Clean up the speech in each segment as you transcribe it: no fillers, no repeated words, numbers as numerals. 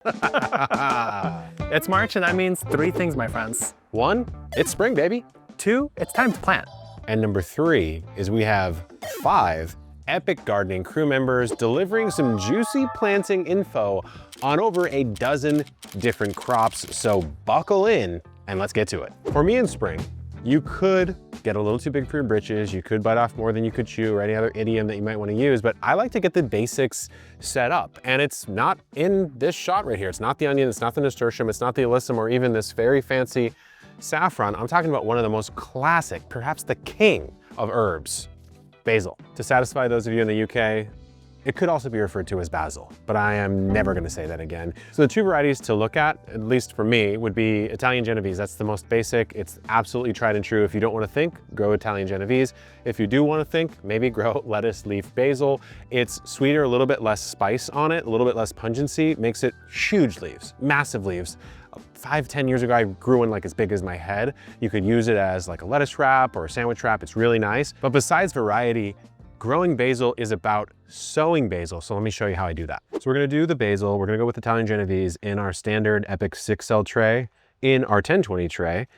It's March and that means 3 things, my friends. 1, it's spring, baby. 2, it's time to plant. And number 3 is we have 5 epic gardening crew members delivering some juicy planting info on over a dozen different crops. So buckle in and let's get to it. For me in spring, you could get a little too big for your britches. You could bite off more than you could chew, or any other idiom that you might want to use, but I like to get the basics set up. And it's not in this shot right here. It's not the onion, it's not the nasturtium, it's not the alyssum, or even this very fancy saffron. I'm talking about one of the most classic, perhaps the king of herbs, basil. To satisfy those of you in the UK, it could also be referred to as basil, but I am never gonna say that again. So the 2 varieties to look at least for me, would be Italian Genovese. That's the most basic. It's absolutely tried and true. If you don't wanna think, grow Italian Genovese. If you do wanna think, maybe grow lettuce leaf basil. It's sweeter, a little bit less spice on it, a little bit less pungency, makes it huge leaves, massive leaves. 5, 10 years ago, I grew one like as big as my head. You could use it as like a lettuce wrap or a sandwich wrap. It's really nice. But besides variety, growing basil is about sowing basil. So let me show you how I do that. So we're gonna do the basil. We're gonna go with Italian Genovese in our standard Epic 6L tray, in our 1020 tray.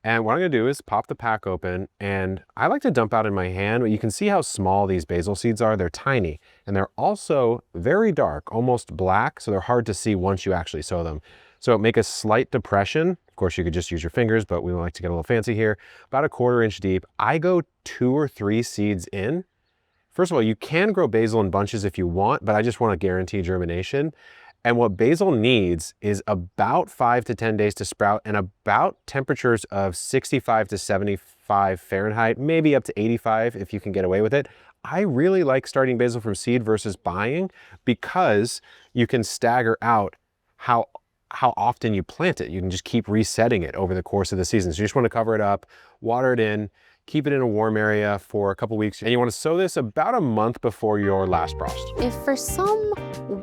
And what I'm gonna do is pop the pack open, and I like to dump out in my hand, but you can see how small these basil seeds are. They're tiny, and they're also very dark, almost black, so they're hard to see once you actually sow them. So make a slight depression. Of course, you could just use your fingers, but we like to get a little fancy here. About 1/4 inch deep. I go 2 or 3 seeds in. First of all, you can grow basil in bunches if you want, but I just want to guarantee germination. And what basil needs is about 5 to 10 days to sprout, and about temperatures of 65 to 75 Fahrenheit, maybe up to 85 if you can get away with it. I really like starting basil from seed versus buying, because you can stagger out how often you plant it. You can just keep resetting it over the course of the season. So you just want to cover it up, water it in, keep it in a warm area for a couple weeks, and you want to sow this about a month before your last frost. If for some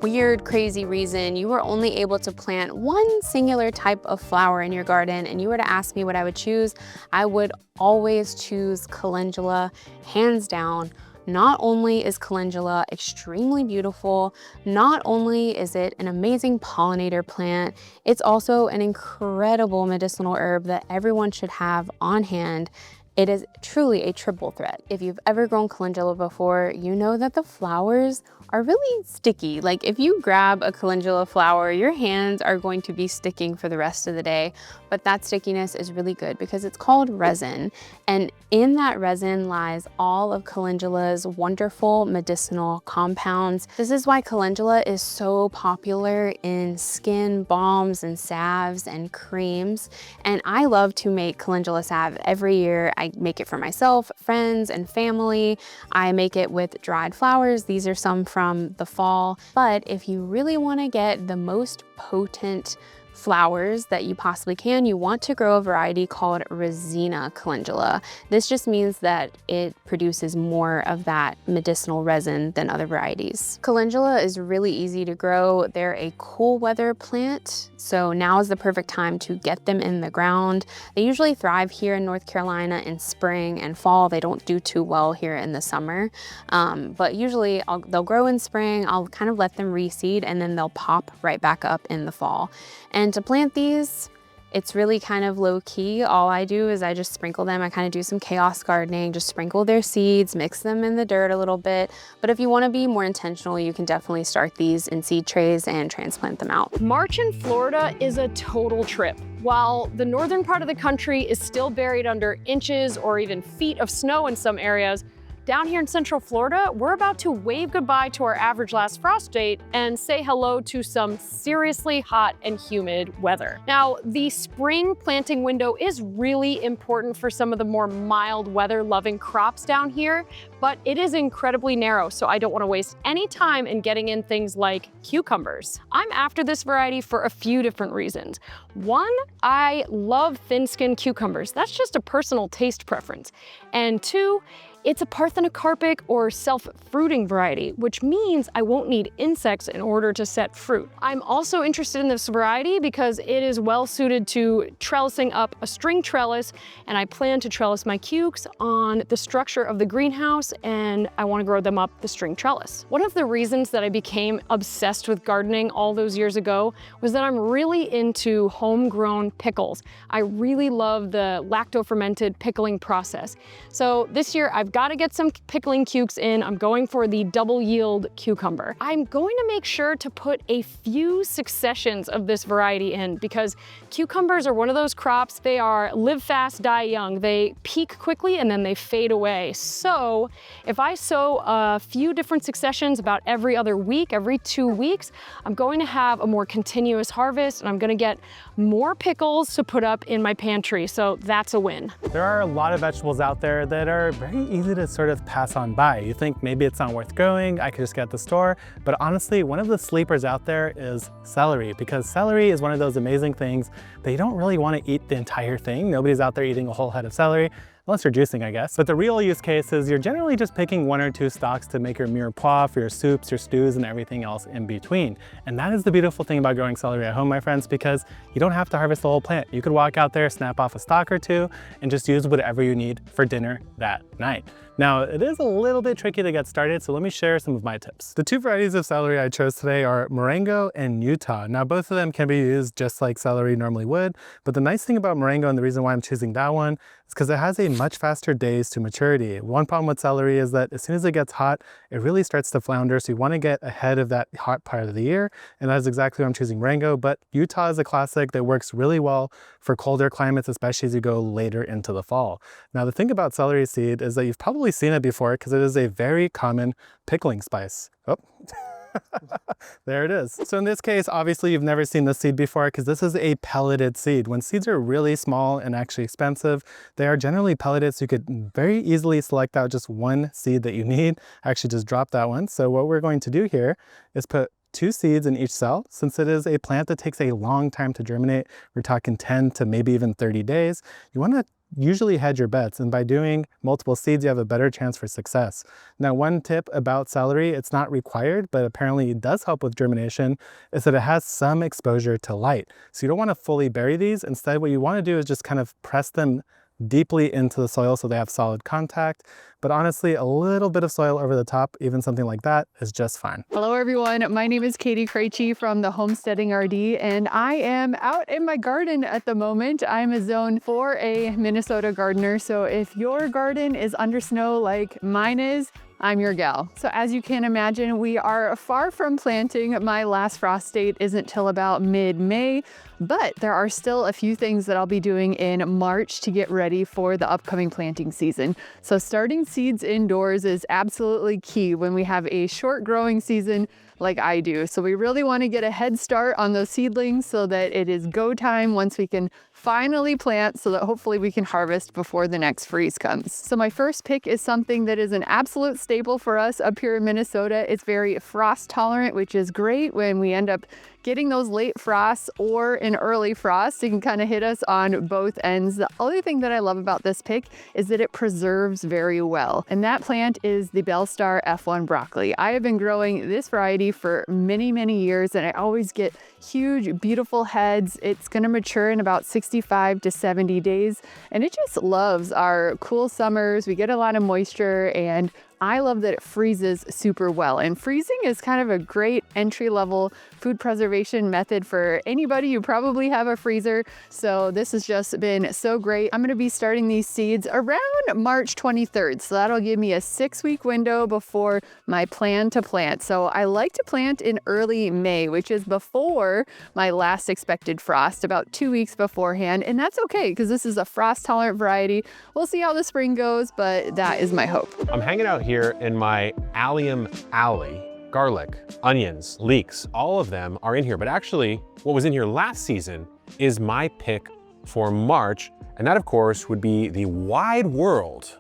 weird, crazy reason you were only able to plant one singular type of flower in your garden and you were to ask me what I would choose, I would always choose calendula, hands down. Not only is calendula extremely beautiful, not only is it an amazing pollinator plant, it's also an incredible medicinal herb that everyone should have on hand. It is truly a triple threat. If you've ever grown calendula before, you know that the flowers are really sticky. Like if you grab a calendula flower, your hands are going to be sticking for the rest of the day. But that stickiness is really good because it's called resin. And in that resin lies all of calendula's wonderful medicinal compounds. This is why calendula is so popular in skin balms and salves and creams. And I love to make calendula salve every year. I make it for myself, friends, and family. I make it with dried flowers. These are some from the fall. But if you really want to get the most potent flowers that you possibly can, you want to grow a variety called Resina calendula. This just means that it produces more of that medicinal resin than other varieties. Calendula is really easy to grow. They're a cool weather plant, so now is the perfect time to get them in the ground. They usually thrive here in North Carolina in spring and fall. They don't do too well here in the summer, but usually they'll grow in spring. I'll kind of let them reseed, and then they'll pop right back up in the fall. And to plant these, it's really kind of low key. All I do is I just sprinkle them. I kind of do some chaos gardening, just sprinkle their seeds, mix them in the dirt a little bit. But if you want to be more intentional, you can definitely start these in seed trays and transplant them out. March in Florida is a total trip. While the northern part of the country is still buried under inches or even feet of snow in some areas, down here in Central Florida, we're about to wave goodbye to our average last frost date and say hello to some seriously hot and humid weather. Now, the spring planting window is really important for some of the more mild weather loving crops down here, but it is incredibly narrow, so I don't want to waste any time in getting in things like cucumbers. I'm after this variety for a few different reasons. One, I love thin-skinned cucumbers. That's just a personal taste preference. And two, It's a parthenocarpic or self-fruiting variety, which means I won't need insects in order to set fruit. I'm also interested in this variety because it is well suited to trellising up a string trellis, and I plan to trellis my cukes on the structure of the greenhouse, and I want to grow them up the string trellis. One of the reasons that I became obsessed with gardening all those years ago was that I'm really into homegrown pickles. I really love the lacto-fermented pickling process. So this year I've got to get some pickling cukes in. I'm going for the double yield cucumber. I'm going to make sure to put a few successions of this variety in because cucumbers are one of those crops. They are live fast, die young. They peak quickly and then they fade away. So if I sow a few different successions about every other week, every 2 weeks, I'm going to have a more continuous harvest and I'm going to get more pickles to put up in my pantry. So that's a win. There are a lot of vegetables out there that are very easy to sort of pass on by. You think maybe it's not worth growing, I could just get at the store. But honestly, one of the sleepers out there is celery, because celery is one of those amazing things that you don't really want to eat the entire thing. Nobody's out there eating a whole head of celery. Unless you're juicing, I guess. But the real use case is you're generally just picking 1 or 2 stalks to make your mirepoix for your soups, your stews, and everything else in between. And that is the beautiful thing about growing celery at home, my friends, because you don't have to harvest the whole plant. You could walk out there, snap off a stalk or 2, and just use whatever you need for dinner that night. Now, it is a little bit tricky to get started, so let me share some of my tips. The 2 varieties of celery I chose today are Marengo and Utah. Now, both of them can be used just like celery normally would, but the nice thing about Marengo and the reason why I'm choosing that one is because it has a much faster days to maturity. One problem with celery is that as soon as it gets hot, it really starts to flounder, so you want to get ahead of that hot part of the year, and that is exactly why I'm choosing Marengo. But Utah is a classic that works really well for colder climates, especially as you go later into the fall. Now, the thing about celery seed is that you've probably seen it before because it is a very common pickling spice. Oh. There it is. So in this case, obviously you've never seen this seed before because this is a pelleted seed. When seeds are really small and actually expensive, they are generally pelleted, so you could very easily select out just one seed that you need. Actually, just drop that one. So what we're going to do here is put 2 seeds in each cell. Since it is a plant that takes a long time to germinate, we're talking 10 to maybe even 30 days, you want to usually hedge your bets, and by doing multiple seeds you have a better chance for success. Now, one tip about celery, it's not required but apparently it does help with germination, is that it has some exposure to light. So you don't want to fully bury these. Instead, what you want to do is just kind of press them deeply into the soil so they have solid contact. But honestly, a little bit of soil over the top, even something like that, is just fine. Hello everyone, my name is Katie Krejci from the Homesteading RD, and I am out in my garden at the moment. I'm a Zone 4A Minnesota gardener, so if your garden is under snow like mine is, I'm your gal. So as you can imagine, we are far from planting. My last frost date isn't till about mid-May, but there are still a few things that I'll be doing in March to get ready for the upcoming planting season. So starting seeds indoors is absolutely key when we have a short growing season like I do. So we really want to get a head start on those seedlings so that it is go time once we can finally plant, so that hopefully we can harvest before the next freeze comes. So my first pick is something that is an absolute staple for us up here in Minnesota. It's very frost tolerant, which is great when we end up getting those late frosts or an early frost. It can kind of hit us on both ends. The other thing that I love about this pick is that it preserves very well. And that plant is the Bellstar F1 broccoli. I have been growing this variety for many, many years, and I always get huge, beautiful heads. It's gonna mature in about 65 to 70 days. And it just loves our cool summers. We get a lot of moisture, and I love that it freezes super well. And freezing is kind of a great entry-level food preservation method for anybody. You probably have a freezer, so this has just been so great. I'm gonna be starting these seeds around March 23rd, so that'll give me a 6-week window before my plan to plant. So I like to plant in early May, which is before my last expected frost, about 2 weeks beforehand, and that's okay because this is a frost-tolerant variety. We'll see how the spring goes, but that is my hope. I'm hanging out here in my allium alley. Garlic, onions, leeks, all of them are in here. But actually, what was in here last season is my pick for March. And that, of course, would be the wide world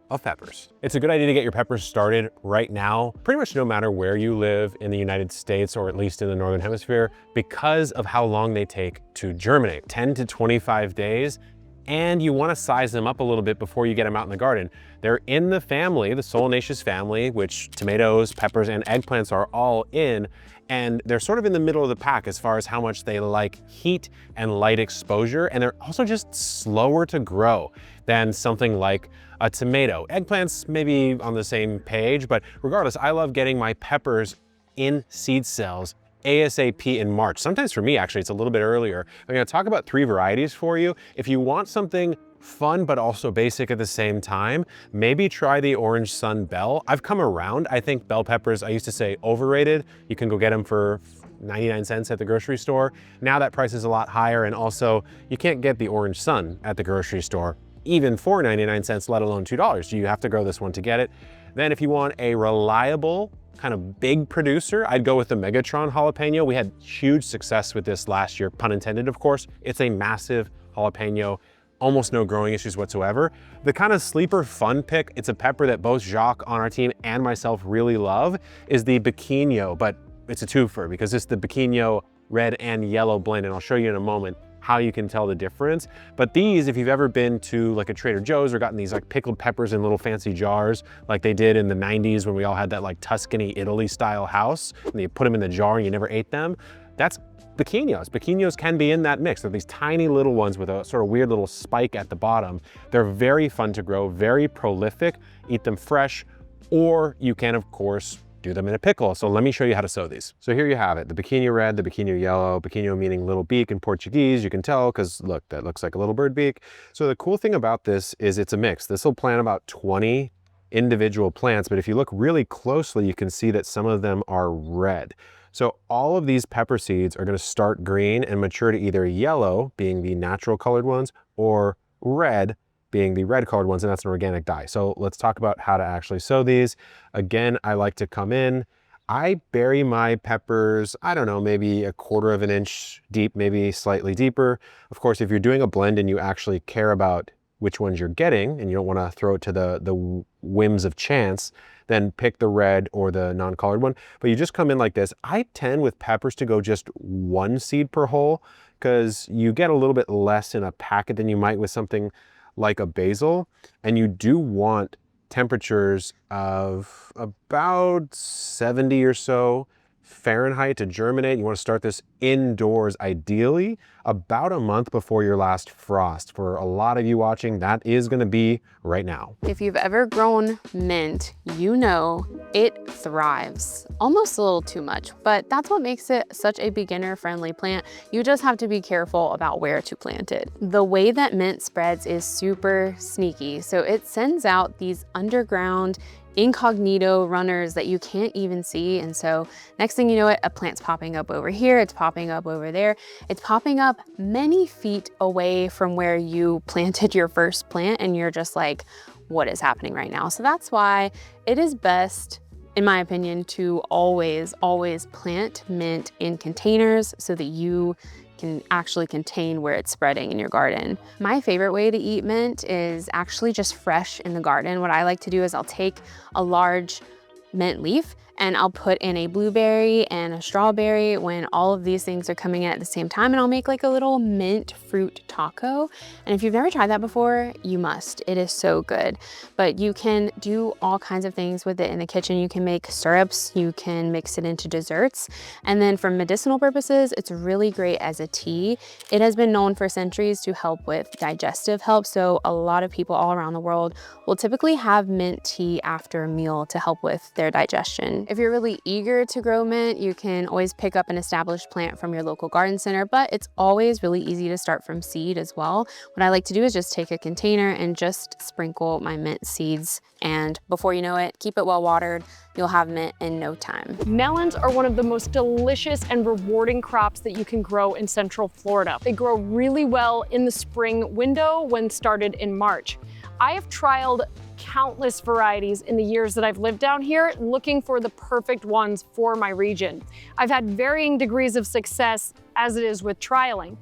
of peppers. It's a good idea to get your peppers started right now, pretty much no matter where you live in the United States, or at least in the Northern Hemisphere, because of how long they take to germinate. 10 to 25 days and you want to size them up a little bit before you get them out in the garden. They're in the family, the solanaceous family, which tomatoes, peppers, and eggplants are all in, and they're sort of in the middle of the pack as far as how much they like heat and light exposure, and they're also just slower to grow than something like a tomato. Eggplants maybe on the same page, but regardless, I love getting my peppers in seed cells ASAP in March. Sometimes for me, actually, it's a little bit earlier. I'm gonna talk about 3 varieties for you. If you want something fun but also basic at the same time, maybe try the Orange Sun Bell. I've come around. I think bell peppers, I used to say overrated. You can go get them for 99 cents at the grocery store. Now that price is a lot higher, and also you can't get the Orange Sun at the grocery store, even for 99 cents, let alone $2. You have to grow this one to get it. Then if you want a reliable, kind of big producer, I'd go with the Megatron jalapeno. We had huge success with this last year, pun intended, of course. It's a massive jalapeno, almost no growing issues whatsoever. The kind of sleeper fun pick, it's a pepper that both Jacques on our team and myself really love, is the Pequeño, but it's a twofer because it's the Pequeño red and yellow blend, and I'll show you in a moment how you can tell the difference. But these, if you've ever been to like a Trader Joe's or gotten these like pickled peppers in little fancy jars, like they did in the 90s when we all had that like Tuscany, Italy style house, and you put them in the jar and you never ate them, that's Pequeños. Pequeños can be in that mix. They're these tiny little ones with a sort of weird little spike at the bottom. They're very fun to grow, very prolific. Eat them fresh, or you can, of course, do them in a pickle. So let me show you how to sow these. So here you have it, the Pequeño red, the Pequeño yellow, Pequeño meaning little beak in Portuguese. You can tell because look, that looks like a little bird beak. So the cool thing about this is it's a mix. This will plant about 20 individual plants, but if you look really closely, you can see that some of them are red. So all of these pepper seeds are going to start green and mature to either yellow, being the natural colored ones, or red, being the red colored ones, and that's an organic dye. So let's talk about how to actually sow these. Again, I like to come in, I bury my peppers, I don't know, maybe 1/4 of an inch deep, maybe slightly deeper. Of course, if you're doing a blend and you actually care about which ones you're getting and you don't want to throw it to the whims of chance, then pick the red or the non-colored one. But you just come in like this. I tend with peppers to go just 1 seed per hole because you get a little bit less in a packet than you might with something like a basil, and you do want temperatures of about 70 or so Fahrenheit to germinate. You want to start this indoors, ideally about a month before your last frost. For a lot of you watching, that is going to be right now. If you've ever grown mint, you know it thrives almost a little too much, but that's what makes it such a beginner-friendly plant. You just have to be careful about where to plant it. The way that mint spreads is super sneaky, so it sends out these underground incognito runners that you can't even see. And so next thing you know it, a plant's popping up over here, it's popping up over there. It's popping up many feet away from where you planted your first plant, and you're just like, what is happening right now? So that's why it is best, in my opinion, to always plant mint in containers so that you can actually contain where it's spreading in your garden. My favorite way to eat mint is actually just fresh in the garden. What I like to do is I'll take a large mint leaf and I'll put in a blueberry and a strawberry when all of these things are coming in at the same time, and I'll make like a little mint fruit taco. And if you've never tried that before, you must. It is so good. But you can do all kinds of things with it in the kitchen. You can make syrups, you can mix it into desserts, and then for medicinal purposes, it's really great as a tea. It has been known for centuries to help with digestive health, so a lot of people all around the world will typically have mint tea after a meal to help with their digestion. If you're really eager to grow mint, you can always pick up an established plant from your local garden center, but it's always really easy to start from seed as well. What I like to do is just take a container and just sprinkle my mint seeds, and before you know it, keep it well watered, you'll have mint in no time. Melons are one of the most delicious and rewarding crops that you can grow in Central Florida. They grow really well in the spring window when started in March. I have trialed countless varieties in the years that I've lived down here, looking for the perfect ones for my region. I've had varying degrees of success, as it is with trialing.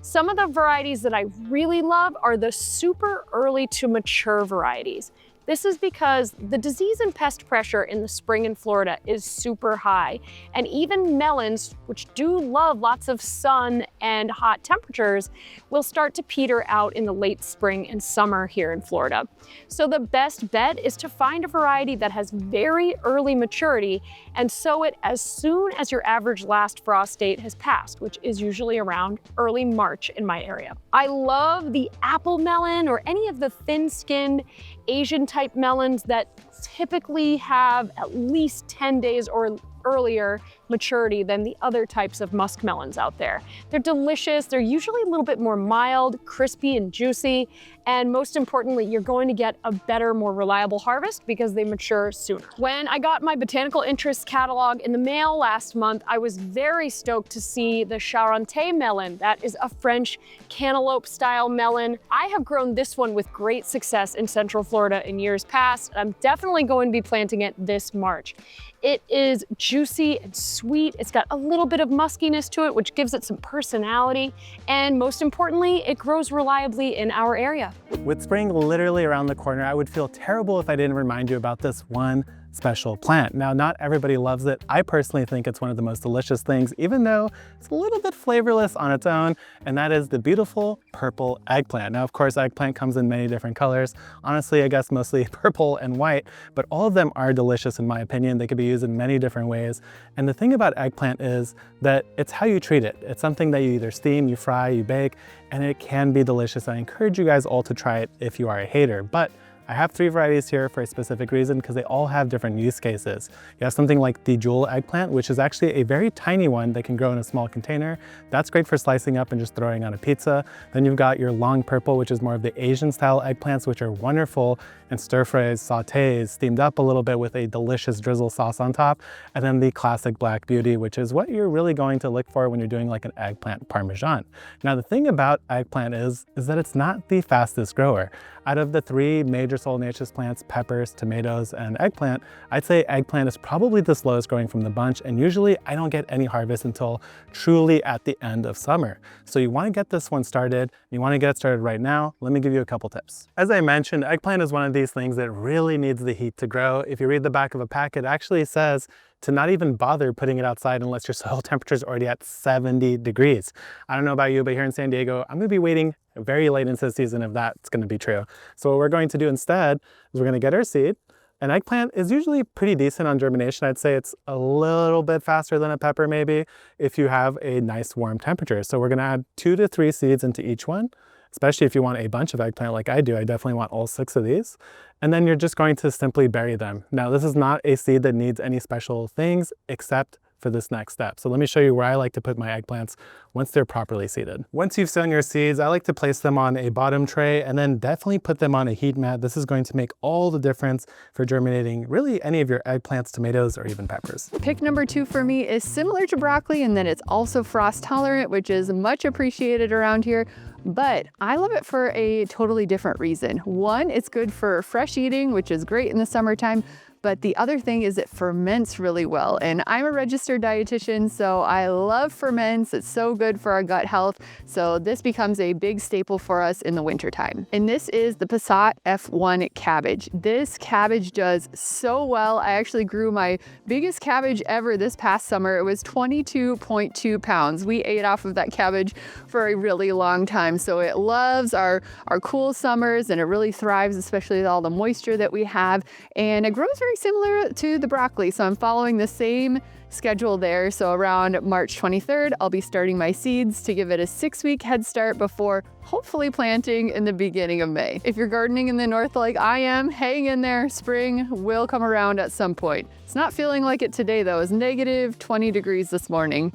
Some of the varieties that I really love are the super early to mature varieties. This is because the disease and pest pressure in the spring in Florida is super high. And even melons, which do love lots of sun and hot temperatures, will start to peter out in the late spring and summer here in Florida. So the best bet is to find a variety that has very early maturity and sow it as soon as your average last frost date has passed, which is usually around early March in my area. I love the apple melon or any of the thin-skinned Asian type melons that typically have at least 10 days or earlier maturity than the other types of muskmelons out there. They're delicious. They're usually a little bit more mild, crispy, and juicy. And most importantly, you're going to get a better, more reliable harvest because they mature sooner. When I got my botanical interests catalog in the mail last month, I was very stoked to see the Charente melon. That is a French cantaloupe style melon. I have grown this one with great success in Central Florida in years past. I'm definitely going to be planting it this March. It is juicy and sweet. It's got a little bit of muskiness to it, which gives it some personality. And most importantly, it grows reliably in our area. With spring literally around the corner, I would feel terrible if I didn't remind you about this one special plant. Now, not everybody loves it. I personally think it's one of the most delicious things, even though it's a little bit flavorless on its own, and that is the beautiful purple eggplant. Now, of course, eggplant comes in many different colors. Honestly, I guess mostly purple and white, but all of them are delicious in my opinion. They could be used in many different ways. And the thing about eggplant is that it's how you treat it. It's something that you either steam, you fry, you bake, and it can be delicious. I encourage you guys all to try it if you are a hater. But I have 3 varieties here for a specific reason because they all have different use cases. You have something like the jewel eggplant, which is actually a very tiny one that can grow in a small container. That's great for slicing up and just throwing on a pizza. Then you've got your long purple, which is more of the Asian style eggplants, which are wonderful in stir fries, sautés, steamed up a little bit with a delicious drizzle sauce on top. And then the classic black beauty, which is what you're really going to look for when you're doing like an eggplant parmesan. Now, the thing about eggplant is that it's not the fastest grower. Out of the 3 major solanaceous plants, peppers, tomatoes, and eggplant, I'd say eggplant is probably the slowest growing from the bunch, and usually I don't get any harvest until truly at the end of summer. So you wanna get this one started, you wanna get it started right now. Let me give you a couple tips. As I mentioned, eggplant is one of these things that really needs the heat to grow. If you read the back of a packet, it actually says to not even bother putting it outside unless your soil temperature is already at 70 degrees. I don't know about you, but here in San Diego, I'm gonna be waiting very late into the season if that's gonna be true. So what we're going to do instead is we're gonna get our seed. An eggplant is usually pretty decent on germination. I'd say it's a little bit faster than a pepper maybe if you have a nice warm temperature. So we're gonna add 2 to 3 seeds into each one, especially if you want a bunch of eggplant like I do. I definitely want all 6 of these. And then you're just going to simply bury them. Now, this is not a seed that needs any special things except for this next step. So let me show you where I like to put my eggplants once they're properly seeded. Once you've sown your seeds, I like to place them on a bottom tray and then definitely put them on a heat mat. This is going to make all the difference for germinating really any of your eggplants, tomatoes, or even peppers. Pick number 2 for me is similar to broccoli in that it's also frost tolerant, which is much appreciated around here. But I love it for a totally different reason. One, it's good for fresh eating, which is great in the summertime. But the other thing is it ferments really well. And I'm a registered dietitian, so I love ferments. It's so good for our gut health. So this becomes a big staple for us in the wintertime. And this is the Passat F1 cabbage. This cabbage does so well. I actually grew my biggest cabbage ever this past summer. It was 22.2 pounds. We ate off of that cabbage for a really long time. So it loves our cool summers and it really thrives, especially with all the moisture that we have. And it grows very similar to the broccoli. So I'm following the same schedule there. So around March 23rd, I'll be starting my seeds to give it a 6-week head start before hopefully planting in the beginning of May. If you're gardening in the north like I am, hang in there. Spring will come around at some point. It's not feeling like it today though. It's negative 20 degrees this morning.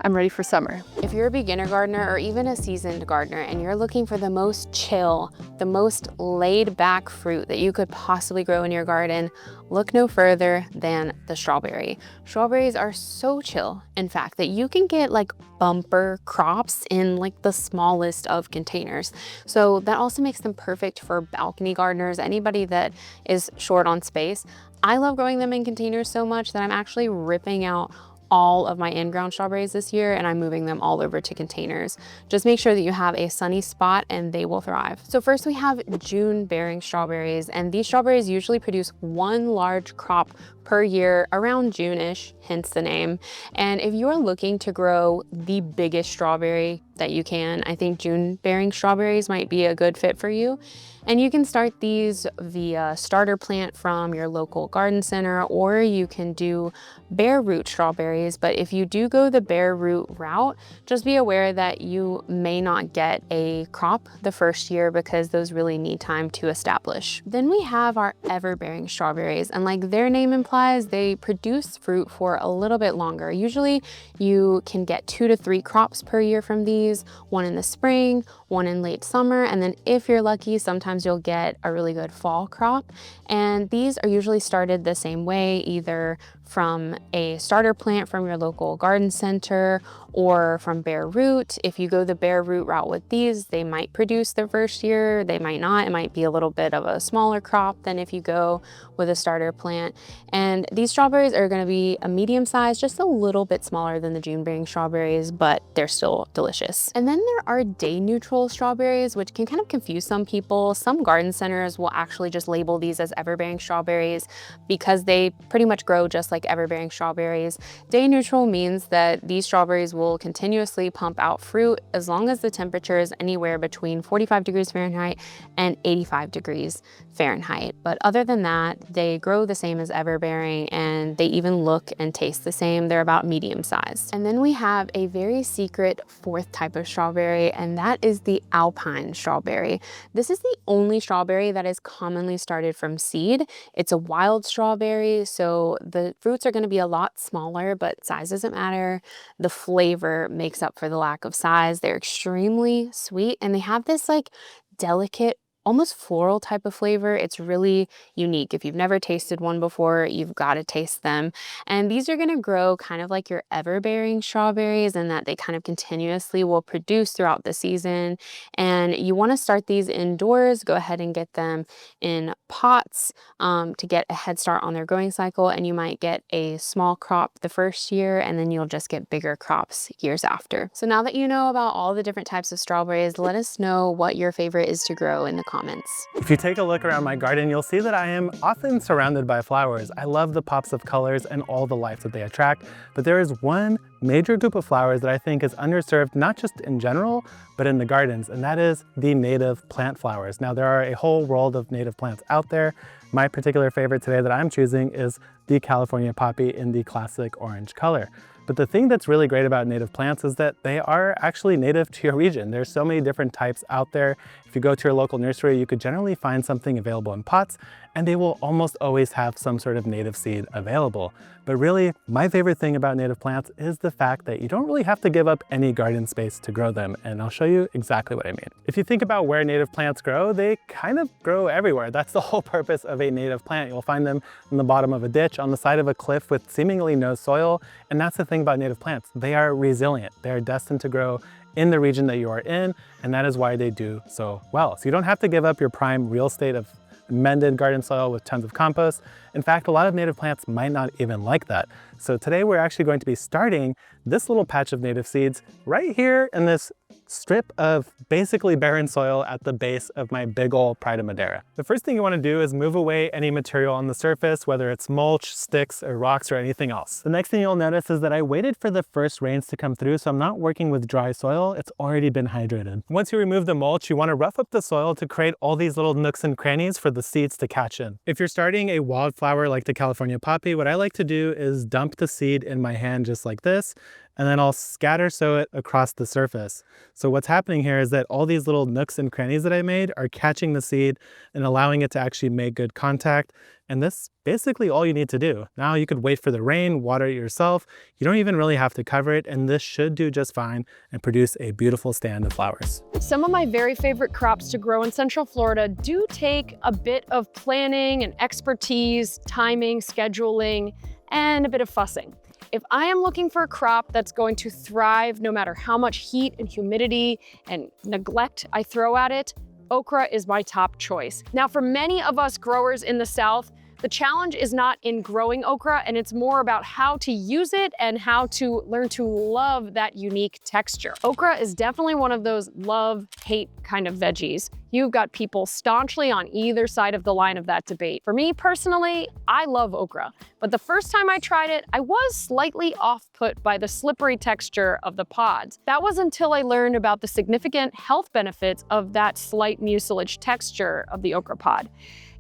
I'm ready for summer. If you're a beginner gardener or even a seasoned gardener and you're looking for the most chill, the most laid back fruit that you could possibly grow in your garden, look no further than the strawberry. Strawberries are so chill, in fact, that you can get like bumper crops in like the smallest of containers. So that also makes them perfect for balcony gardeners, anybody that is short on space. I love growing them in containers so much that I'm actually ripping out all of my in-ground strawberries this year, and I'm moving them all over to containers. Just make sure that you have a sunny spot and they will thrive. So first we have June bearing strawberries, and these strawberries usually produce one large crop per year around June-ish, hence the name. And if you're looking to grow the biggest strawberry that you can, I think June bearing strawberries might be a good fit for you. And you can start these via starter plant from your local garden center, or you can do bare root strawberries. But if you do go the bare root route, just be aware that you may not get a crop the first year because those really need time to establish. Then we have our ever-bearing strawberries, and like their name implies, they produce fruit for a little bit longer. Usually you can get 2 to 3 crops per year from these, one in the spring, one in late summer, and then if you're lucky, sometimes you'll get a really good fall crop. And these are usually started the same way, either from a starter plant from your local garden center or from bare root. If you go the bare root route with these, they might produce their first year, they might not. It might be a little bit of a smaller crop than if you go with a starter plant. And these strawberries are going to be a medium size, just a little bit smaller than the June bearing strawberries, but they're still delicious. And then there are day neutral strawberries, which can kind of confuse some people. Some garden centers will actually just label these as ever-bearing strawberries because they pretty much grow just like ever-bearing strawberries. Day neutral means that these strawberries will continuously pump out fruit as long as the temperature is anywhere between 45 degrees Fahrenheit and 85 degrees Fahrenheit. But other than that, they grow the same as ever-bearing, and they even look and taste the same. They're about medium sized. And then we have a very secret fourth type of strawberry, and that is the alpine strawberry. This is the only strawberry that is commonly started from seed. It's a wild strawberry, so the fruits are going to be a lot smaller, but size doesn't matter. The flavor makes up for the lack of size. They're extremely sweet, and they have this like delicate, almost floral type of flavor. It's really unique. If you've never tasted one before, you've got to taste them. And these are going to grow kind of like your ever-bearing strawberries, in that they kind of continuously will produce throughout the season. And you want to start these indoors. Go ahead and get them in pots to get a head start on their growing cycle. And you might get a small crop the first year, and then you'll just get bigger crops years after. So now that you know about all the different types of strawberries, let us know what your favorite is to grow in the comments. If you take a look around my garden, you'll see that I am often surrounded by flowers. I love the pops of colors and all the life that they attract, but there is one major group of flowers that I think is underserved, not just in general, but in the gardens, and that is the native plant flowers. Now, there are a whole world of native plants out there. My particular favorite today that I'm choosing is the California poppy in the classic orange color. But the thing that's really great about native plants is that they are actually native to your region. There's so many different types out there. If you go to your local nursery, you could generally find something available in pots, and they will almost always have some sort of native seed available. But really, my favorite thing about native plants is the fact that you don't really have to give up any garden space to grow them, and I'll show you exactly what I mean. If you think about where native plants grow, they kind of grow everywhere. That's the whole purpose of a native plant. You'll find them in the bottom of a ditch, on the side of a cliff with seemingly no soil, and that's the thing about native plants. They are resilient. They are destined to grow in the region that you are in, and that is why they do so well. So you don't have to give up your prime real estate of amended garden soil with tons of compost. In fact, a lot of native plants might not even like that. So today we're actually going to be starting this little patch of native seeds right here in this strip of basically barren soil at the base of my big old Pride of Madeira. The first thing you want to do is move away any material on the surface, whether it's mulch, sticks, or rocks, or anything else. The next thing you'll notice is that I waited for the first rains to come through, so I'm not working with dry soil. It's already been hydrated. Once you remove the mulch, you want to rough up the soil to create all these little nooks and crannies for the seeds to catch in. If you're starting a wildflower like the California poppy, what I like to do is dump the seed in my hand just like this, and then I'll scatter sow it across the surface. So what's happening here is that all these little nooks and crannies that I made are catching the seed and allowing it to actually make good contact. And that's basically all you need to do. Now you could wait for the rain, water it yourself. You don't even really have to cover it, and this should do just fine and produce a beautiful stand of flowers. Some of my very favorite crops to grow in Central Florida do take a bit of planning and expertise, timing, scheduling, and a bit of fussing. If I am looking for a crop that's going to thrive no matter how much heat and humidity and neglect I throw at it, okra is my top choice. Now, for many of us growers in the South, The challenge is not in growing okra, and it's more about how to use it and how to learn to love that unique texture. Okra is definitely one of those love-hate kind of veggies. You've got people staunchly on either side of the line of that debate. For me personally, I love okra, but the first time I tried it, I was slightly off-put by the slippery texture of the pods. That was until I learned about the significant health benefits of that slight mucilage texture of the okra pod.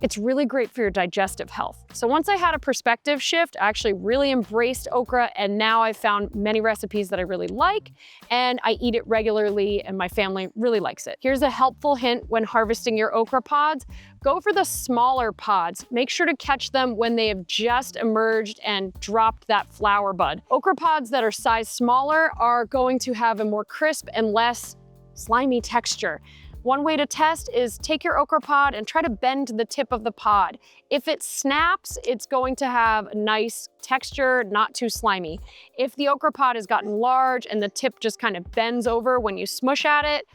It's really great for your digestive health. So once I had a perspective shift, I actually really embraced okra, and now I've found many recipes that I really like, and I eat it regularly, and my family really likes it. Here's a helpful hint when harvesting your okra pods. Go for the smaller pods. Make sure to catch them when they have just emerged and dropped that flower bud. Okra pods that are sized smaller are going to have a more crisp and less slimy texture. One way to test is take your okra pod and try to bend the tip of the pod. If it snaps, it's going to have a nice texture, not too slimy. If the okra pod has gotten large and the tip just kind of bends over when you smush at it,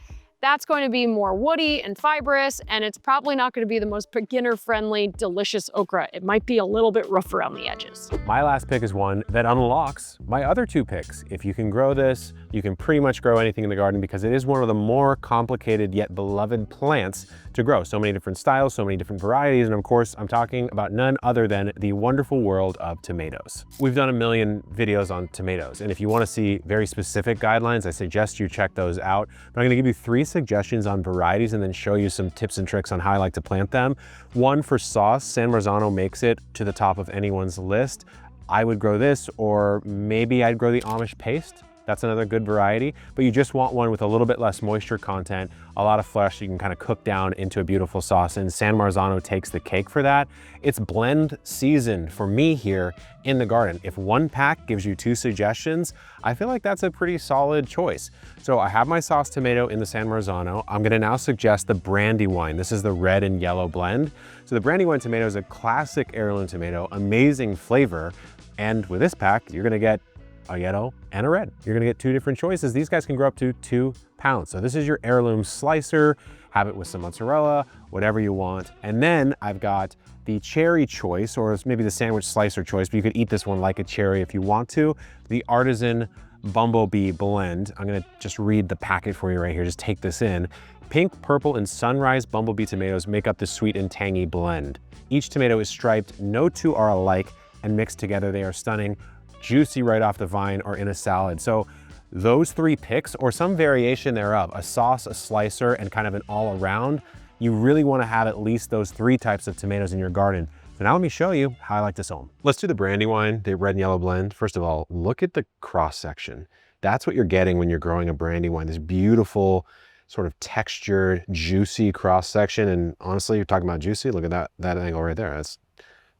that's going to be more woody and fibrous, and it's probably not going to be the most beginner-friendly, delicious okra. It might be a little bit rough around the edges. My last pick is one that unlocks my other two picks. If you can grow this, you can pretty much grow anything in the garden because it is one of the more complicated yet beloved plants to grow. So many different styles, so many different varieties, and of course, I'm talking about none other than the wonderful world of tomatoes. We've done a million videos on tomatoes, and if you want to see very specific guidelines, I suggest you check those out. But I'm going to give you 3 suggestions on varieties and then show you some tips and tricks on how I like to plant them. One for sauce, San Marzano makes it to the top of anyone's list. I would grow this, or maybe I'd grow the Amish paste. That's another good variety, but you just want one with a little bit less moisture content, a lot of flesh you can kind of cook down into a beautiful sauce, and San Marzano takes the cake for that. It's blend season for me here in the garden. If one pack gives you 2 suggestions, I feel like that's a pretty solid choice. So I have my sauce tomato in the San Marzano. I'm gonna now suggest the Brandywine. This is the red and yellow blend. So the Brandywine tomato is a classic heirloom tomato, amazing flavor, and with this pack, you're gonna get a yellow and a red. You're gonna get 2 different choices. These guys can grow up to 2 pounds. So this is your heirloom slicer. Have it with some mozzarella, whatever you want. And then I've got the cherry choice, or maybe the sandwich slicer choice, but you could eat this one like a cherry if you want to. The Artisan Bumblebee blend. I'm gonna just read the packet for you right here. Just take this in. Pink, purple, and sunrise bumblebee tomatoes make up the sweet and tangy blend. Each tomato is striped. No 2 are alike, and mixed together, they are stunning, juicy right off the vine or in a salad. So those 3 picks, or some variation thereof, a sauce, a slicer, and kind of an all around, you really want to have at least those 3 types of tomatoes in your garden. So now let me show you how I like to sow them. Let's do the Brandywine, the red and yellow blend. First of all, look at the cross section. That's what you're getting when you're growing a Brandywine, this beautiful sort of textured, juicy cross section. And honestly, you're talking about juicy, look at that angle right there.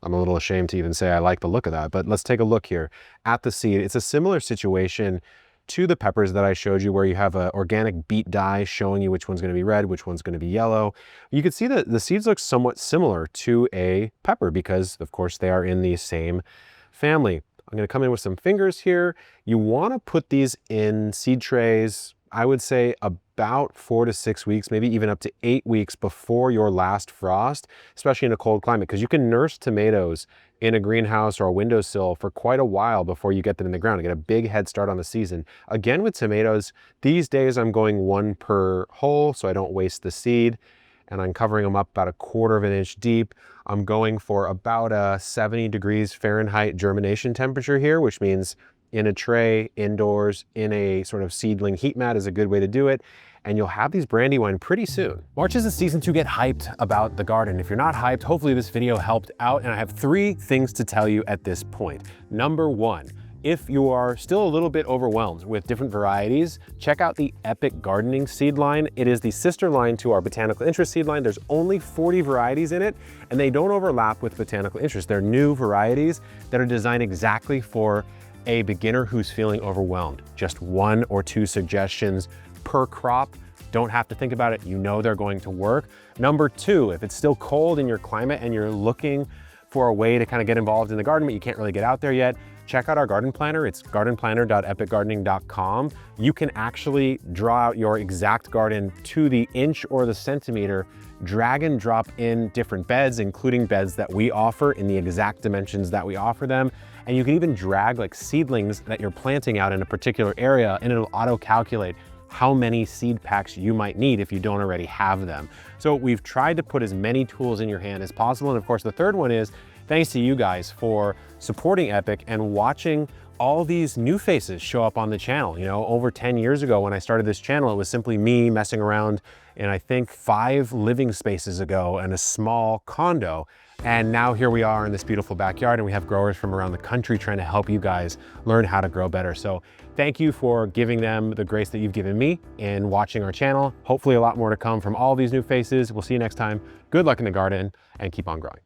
I'm a little ashamed to even say I like the look of that, but let's take a look here at the seed. It's a similar situation to the peppers that I showed you, where you have an organic beet dye showing you which one's gonna be red, which one's gonna be yellow. You can see that the seeds look somewhat similar to a pepper because of course they are in the same family. I'm gonna come in with some fingers here. You wanna put these in seed trays, I would say about 4 to 6 weeks, maybe even up to 8 weeks before your last frost, especially in a cold climate, because you can nurse tomatoes in a greenhouse or a windowsill for quite a while before you get them in the ground and get a big head start on the season. Again, with tomatoes, these days I'm going 1 per hole so I don't waste the seed, and I'm covering them up about 1/4 of an inch deep. I'm going for about a 70 degrees Fahrenheit germination temperature here, which means in a tray, indoors, in a sort of seedling heat mat is a good way to do it. And you'll have these Brandywine pretty soon. March is the season to get hyped about the garden. If you're not hyped, hopefully this video helped out. And I have 3 things to tell you at this point. Number 1, if you are still a little bit overwhelmed with different varieties, check out the Epic Gardening seed line. It is the sister line to our Botanical Interest seed line. There's only 40 varieties in it, and they don't overlap with Botanical Interest. They're new varieties that are designed exactly for a beginner who's feeling overwhelmed. Just 1 or 2 suggestions per crop. Don't have to think about it. You know they're going to work. Number 2, if it's still cold in your climate and you're looking for a way to kind of get involved in the garden, but you can't really get out there yet, check out our garden planner. It's gardenplanner.epicgardening.com. You can actually draw out your exact garden to the inch or the centimeter, drag and drop in different beds, including beds that we offer in the exact dimensions that we offer them. And you can even drag like seedlings that you're planting out in a particular area, and it'll auto-calculate how many seed packs you might need if you don't already have them. So we've tried to put as many tools in your hand as possible. And of course, the third one is thanks to you guys for supporting Epic and watching all these new faces show up on the channel. You know, over 10 years ago when I started this channel, it was simply me messing around in, I think, 5 living spaces ago and a small condo. And now here we are in this beautiful backyard, and we have growers from around the country trying to help you guys learn how to grow better. So thank you for giving them the grace that you've given me in watching our channel. Hopefully a lot more to come from all these new faces. We'll see you next time. Good luck in the garden and keep on growing.